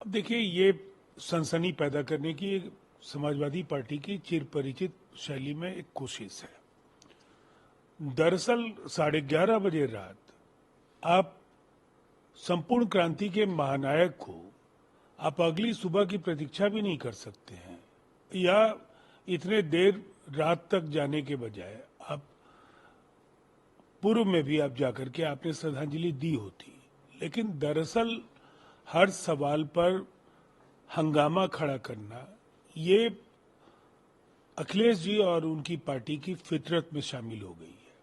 देखिए, ये सनसनी पैदा करने की एक समाजवादी पार्टी की चिर परिचित शैली में एक कोशिश है। दरअसल 11:30 बजे रात आप संपूर्ण क्रांति के महानायक को आप अगली सुबह की प्रतीक्षा भी नहीं कर सकते हैं, या इतने देर रात तक जाने के बजाय आप पूर्व में भी आप जाकर के आपने श्रद्धांजलि दी होती। लेकिन दरअसल हर सवाल पर हंगामा खड़ा करना, ये अखिलेश जी और उनकी पार्टी की फितरत में शामिल हो गई है।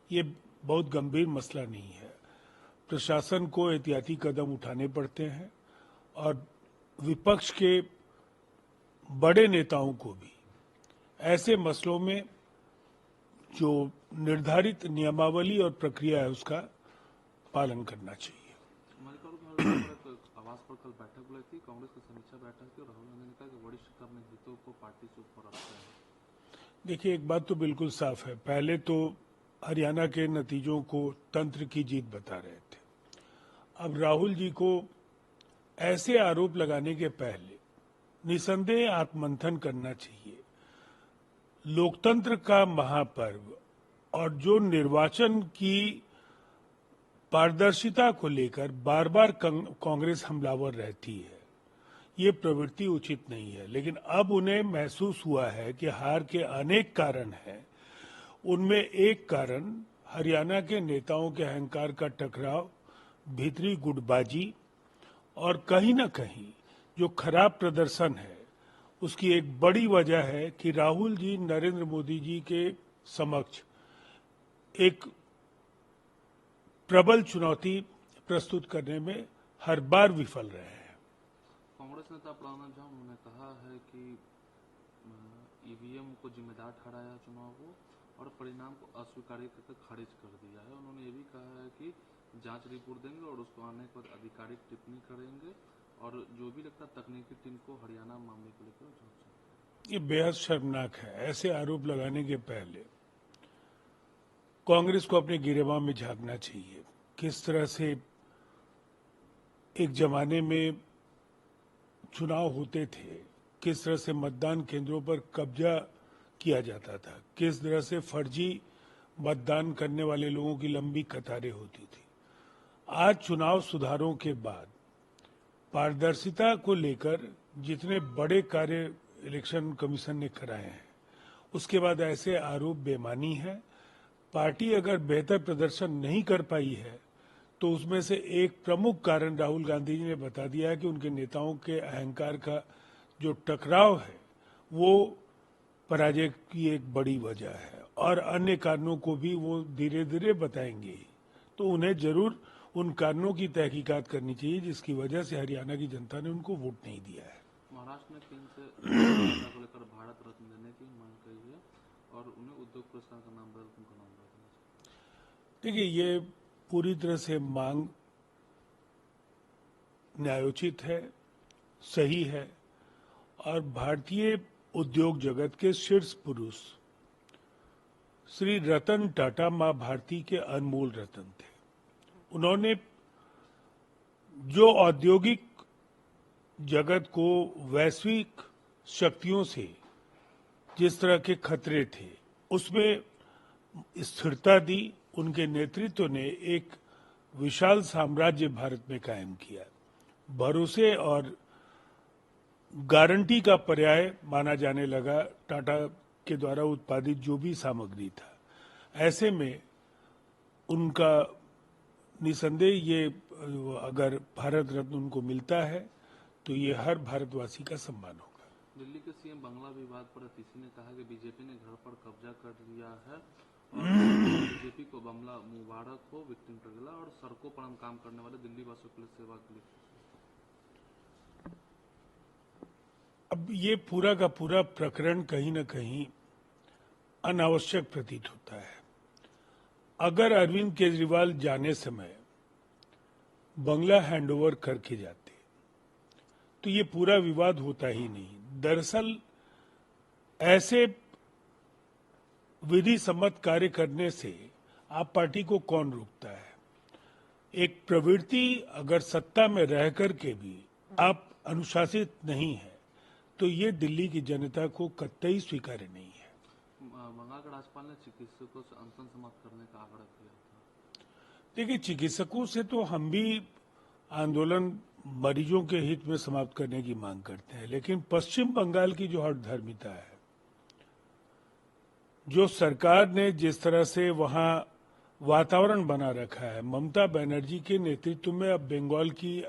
ये बहुत गंभीर मसला नहीं है। प्रशासन को एहतियाती कदम उठाने पड़ते हैं और विपक्ष के बड़े नेताओं को भी ऐसे मसलों में जो निर्धारित नियमावली और प्रक्रिया है उसका पालन करना चाहिए। आवास पर कल बैठक बुलाई थी, कांग्रेस की समीक्षा बैठक थी और राहुल गांधी ने कहा कि वरिष्ठ नेताओं को पार्टी से ऊपर रखता है। देखिए, एक बात तो बिल्कुल साफ है। पहले तो हरियाणा के नतीजों को तंत्र की जीत बता रहे थे। अब राहुल जी को ऐसे आरोप लगाने के पहले निसंदेह आत्ममंथन करना चाहिए। लोकतंत्र का महापर्व और जो निर्वाचन की पारदर्शिता को लेकर बार बार कांग्रेस हमलावर रहती है, ये प्रवृत्ति उचित नहीं है। लेकिन अब उन्हें महसूस हुआ है कि हार के अनेक कारण हैं। उनमें एक कारण हरियाणा के नेताओं के अहंकार का टकराव, भीतरी गुटबाजी और कहीं न कहीं जो खराब प्रदर्शन है, उसकी एक बड़ी वजह है कि राहुल जी नरेंद्र मोदी जी के समक्ष एक प्रबल चुनौती प्रस्तुत करने में हर बार विफल रहे हैं। कांग्रेस नेता प्रणब झा उन्होंने कहा है कि ईवीएम को जिम्मेदार ठहराया चुनाव को और परिणाम को अस्वीकार करके खारिज कर दिया है। उन्होंने ये भी कहा है कि जांच रिपोर्ट देंगे और उसको आने पर आधिकारिक टिप्पणी करेंगे और जो भी लगता तकनीकी टीम को हरियाणा मामले को लेकर। ये बेहद शर्मनाक है। ऐसे आरोप लगाने के पहले कांग्रेस को अपने गिरेबान में झांकना चाहिए। किस तरह से एक जमाने में चुनाव होते थे, किस तरह से मतदान केंद्रों पर कब्जा किया जाता था, किस तरह से फर्जी मतदान करने वाले लोगों की लंबी कतारें होती थी। आज चुनाव सुधारों के बाद पारदर्शिता को लेकर जितने बड़े कार्य इलेक्शन कमीशन ने कराए हैं, उसके बाद ऐसे आरोप बेमानी है। पार्टी अगर बेहतर प्रदर्शन नहीं कर पाई है तो उसमें से एक प्रमुख कारण राहुल गांधी जी ने बता दिया है कि उनके नेताओं के अहंकार का जो टकराव है वो पराजय की एक बड़ी वजह है, और अन्य कारणों को भी वो धीरे धीरे बताएंगे। तो उन्हें जरूर उन कारणों की तहकीकात करनी चाहिए जिसकी वजह से हरियाणा की जनता ने उनको वोट नहीं दिया है। महाराष्ट्र ने केंद्र से को लेकर भारत रत्न देने की मांग की है और उन्हें उद्योग पुरस्कार का नाम बदल उनका नाम रखना। देखिए, ये पूरी तरह से मांग न्यायोचित है, सही है, और भारतीय उद्योग जगत के शीर्ष पुरुष श्री रतन टाटा मां भारती के अनमोल रतन थे। उन्होंने जो औद्योगिक जगत को वैश्विक शक्तियों से जिस तरह के खतरे थे उसमें स्थिरता दी। उनके नेतृत्व ने एक विशाल साम्राज्य भारत में कायम किया। भरोसे और गारंटी का पर्याय माना जाने लगा टाटा के द्वारा उत्पादित जो भी सामग्री था। ऐसे में उनका निसंदेह ये अगर भारत रत्न उनको मिलता है तो ये हर भारतवासी का सम्मान होगा। दिल्ली के सीएम बंगला विवाद पर अतिशी ने कहा कि बीजेपी ने घर पर कब्जा कर लिया है और बीजेपी को बंगला मुबारक हो, विक्टिम टगला और सड़कों पर हम काम करने वाले दिल्ली वासियों के लिए सेवा के लिए। अब ये पूरा का पूरा प्रकरण कहीं न कहीं अनावश्यक प्रतीत होता है। अगर अरविंद केजरीवाल जाने समय बंगला हैंडओवर करके जाते तो ये पूरा विवाद होता ही नहीं। दरअसल ऐसे विधि सम्मत कार्य करने से आप पार्टी को कौन रोकता है। एक प्रवृत्ति अगर सत्ता में रह करके भी आप अनुशासित नहीं है तो ये दिल्ली की जनता को कतई स्वीकार्य नहीं है। बंगाल के राज्यपाल ने चिकित्सकों से अनशन समाप्त करने का आग्रह किया था। देखिए, चिकित्सकों से तो हम भी आंदोलन मरीजों के हित में समाप्त करने की मांग करते हैं, लेकिन पश्चिम बंगाल की जो हठधर्मिता है, जो सरकार ने जिस तरह से वहां वातावरण बना रखा है, ममता बनर्जी के नेतृत्व में अब बंगाल की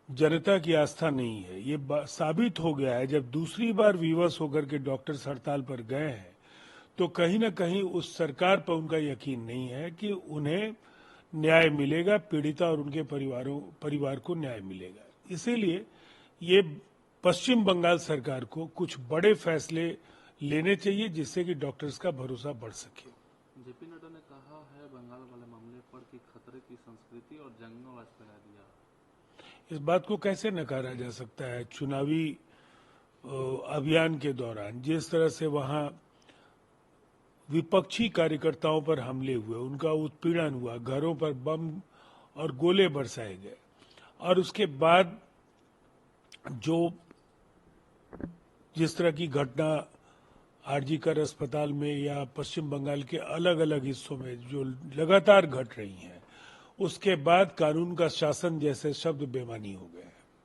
जनता की आस्था नहीं है। ये साबित हो गया है, जब दूसरी बार विवश होकर के डॉक्टर्स हड़ताल पर गए हैं तो कहीं ना कहीं उस सरकार पर उनका यकीन नहीं है कि उन्हें न्याय मिलेगा, पीड़िता और उनके परिवार को न्याय मिलेगा। इसीलिए ये पश्चिम बंगाल सरकार को कुछ बड़े फैसले लेने चाहिए जिससे कि डॉक्टर्स का भरोसा बढ़ सके। जेपी नड्डा ने कहा है बंगाल वाले मामले पर कि खतरे की संस्कृति और जंगलवाद फैला दिया। इस बात को कैसे नकारा जा सकता है? चुनावी अभियान के दौरान जिस तरह से वहां विपक्षी कार्यकर्ताओं पर हमले हुए, उनका उत्पीड़न हुआ, घरों पर बम और गोले बरसाए गए, और उसके बाद जो जिस तरह की घटना आरजीकर अस्पताल में या पश्चिम बंगाल के अलग अलग हिस्सों में जो लगातार घट रही हैं, उसके बाद कानून का शासन जैसे शब्द बेमानी हो गए।